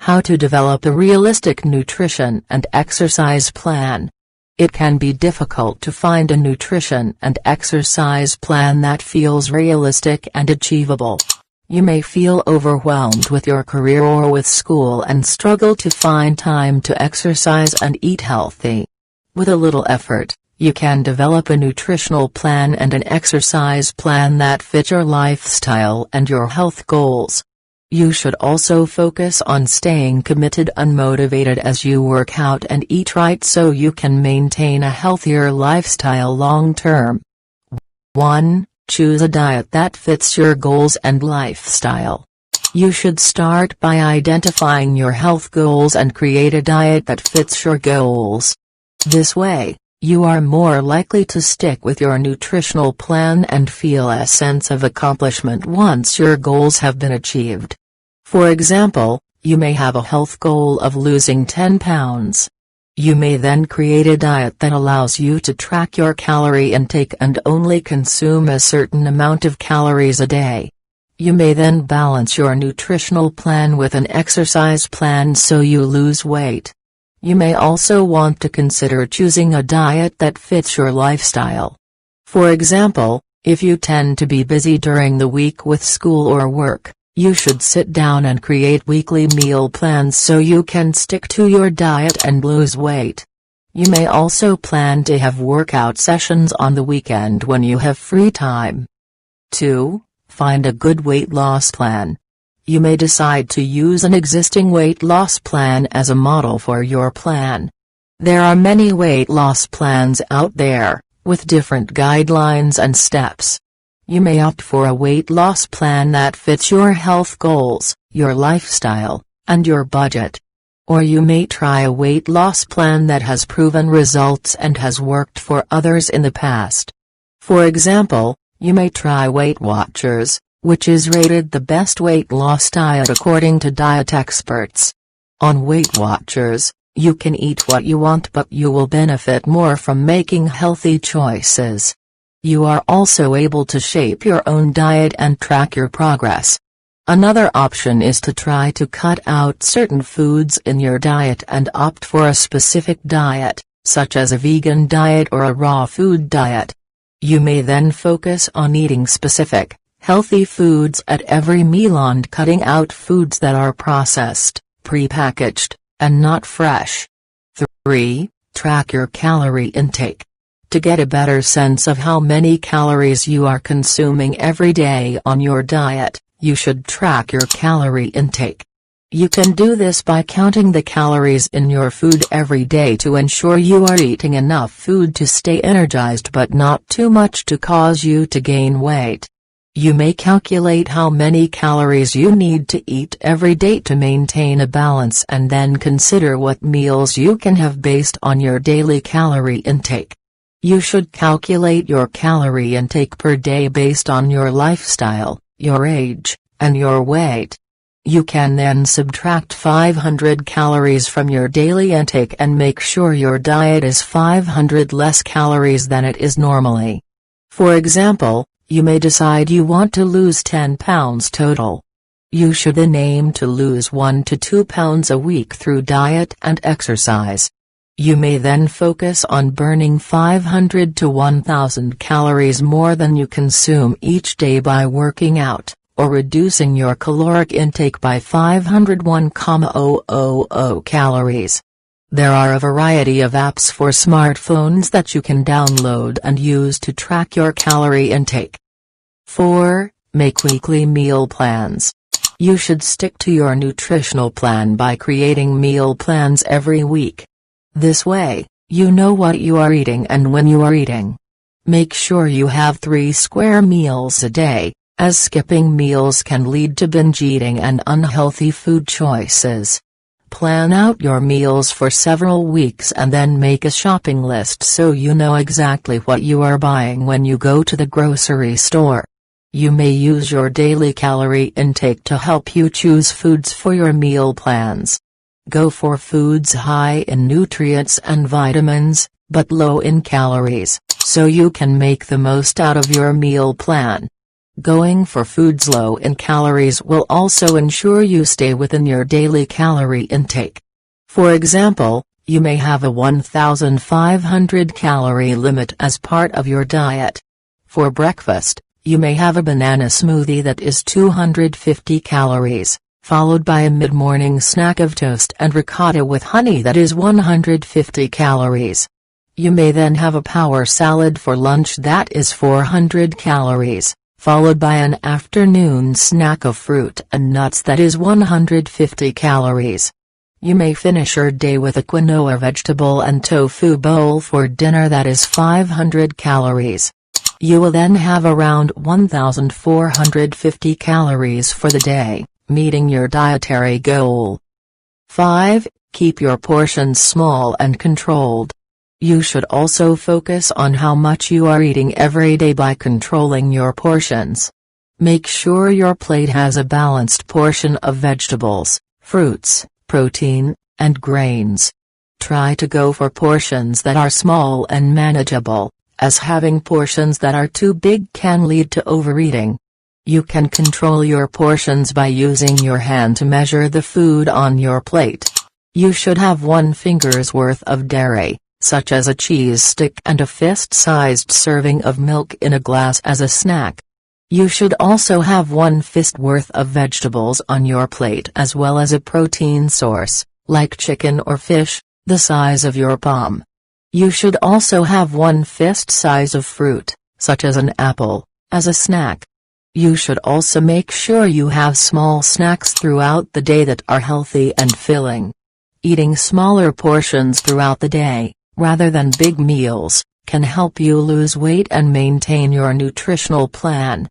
How to develop a realistic nutrition and exercise plan. It can be difficult to find a nutrition and exercise plan that feels realistic and achievable. You may feel overwhelmed with your career or with school and struggle to find time to exercise and eat healthy. With a little effort, you can develop a nutritional plan and an exercise plan that fit your lifestyle and your health goals. You should also focus on staying committed and motivated as you work out and eat right so you can maintain a healthier lifestyle long term. 1. Choose a diet that fits your goals and lifestyle. You should start by identifying your health goals and create a diet that fits your goals. This way, you are more likely to stick with your nutritional plan and feel a sense of accomplishment once your goals have been achieved. For example, you may have a health goal of losing 10 pounds. You may then create a diet that allows you to track your calorie intake and only consume a certain amount of calories a day. You may then balance your nutritional plan with an exercise plan so you lose weight. You may also want to consider choosing a diet that fits your lifestyle. For example, if you tend to be busy during the week with school or work, you should sit down and create weekly meal plans so you can stick to your diet and lose weight. You may also plan to have workout sessions on the weekend when you have free time. 2. Find a good weight loss plan. You may decide to use an existing weight loss plan as a model for your plan. There are many weight loss plans out there, with different guidelines and steps. You may opt for a weight loss plan that fits your health goals, your lifestyle, and your budget. Or you may try a weight loss plan that has proven results and has worked for others in the past. For example, you may try Weight Watchers, which is rated the best weight loss diet according to diet experts. On Weight Watchers, you can eat what you want, but you will benefit more from making healthy choices. You are also able to shape your own diet and track your progress. Another option is to try to cut out certain foods in your diet and opt for a specific diet, such as a vegan diet or a raw food diet. You may then focus on eating specific, healthy foods at every meal and cutting out foods that are processed, prepackaged, and not fresh. 3. Track your calorie intake. To get a better sense of how many calories you are consuming every day on your diet, you should track your calorie intake. You can do this by counting the calories in your food every day to ensure you are eating enough food to stay energized but not too much to cause you to gain weight. You may calculate how many calories you need to eat every day to maintain a balance and then consider what meals you can have based on your daily calorie intake. You should calculate your calorie intake per day based on your lifestyle, your age, and your weight. You can then subtract 500 calories from your daily intake and make sure your diet is 500 less calories than it is normally. For example, you may decide you want to lose 10 pounds total. You should then aim to lose 1 to 2 pounds a week through diet and exercise. You may then focus on burning 500 to 1,000 calories more than you consume each day by working out, or reducing your caloric intake by 501,000 calories. There are a variety of apps for smartphones that you can download and use to track your calorie intake. 4. Make weekly meal plans. You should stick to your nutritional plan by creating meal plans every week. This way, you know what you are eating and when you are eating. Make sure you have 3 square meals a day, as skipping meals can lead to binge eating and unhealthy food choices. Plan out your meals for several weeks and then make a shopping list so you know exactly what you are buying when you go to the grocery store. You may use your daily calorie intake to help you choose foods for your meal plans. Go for foods high in nutrients and vitamins, but low in calories, so you can make the most out of your meal plan. Going for foods low in calories will also ensure you stay within your daily calorie intake. For example, you may have a 1,500 calorie limit as part of your diet. For breakfast, you may have a banana smoothie that is 250 calories, followed by a mid-morning snack of toast and ricotta with honey that is 150 calories. You may then have a power salad for lunch that is 400 calories, followed by an afternoon snack of fruit and nuts that is 150 calories. You may finish your day with a quinoa vegetable and tofu bowl for dinner that is 500 calories. You will then have around 1,450 calories for the day, meeting your dietary goal. 5. Keep your portions small and controlled. You should also focus on how much you are eating every day by controlling your portions. Make sure your plate has a balanced portion of vegetables, fruits, protein, and grains. Try to go for portions that are small and manageable, as having portions that are too big can lead to overeating. You can control your portions by using your hand to measure the food on your plate. You should have one finger's worth of dairy, such as a cheese stick, and a fist-sized serving of milk in a glass as a snack. You should also have one fist worth of vegetables on your plate as well as a protein source, like chicken or fish, the size of your palm. You should also have one fist size of fruit, such as an apple, as a snack. You should also make sure you have small snacks throughout the day that are healthy and filling. Eating smaller portions throughout the day, rather than big meals, can help you lose weight and maintain your nutritional plan.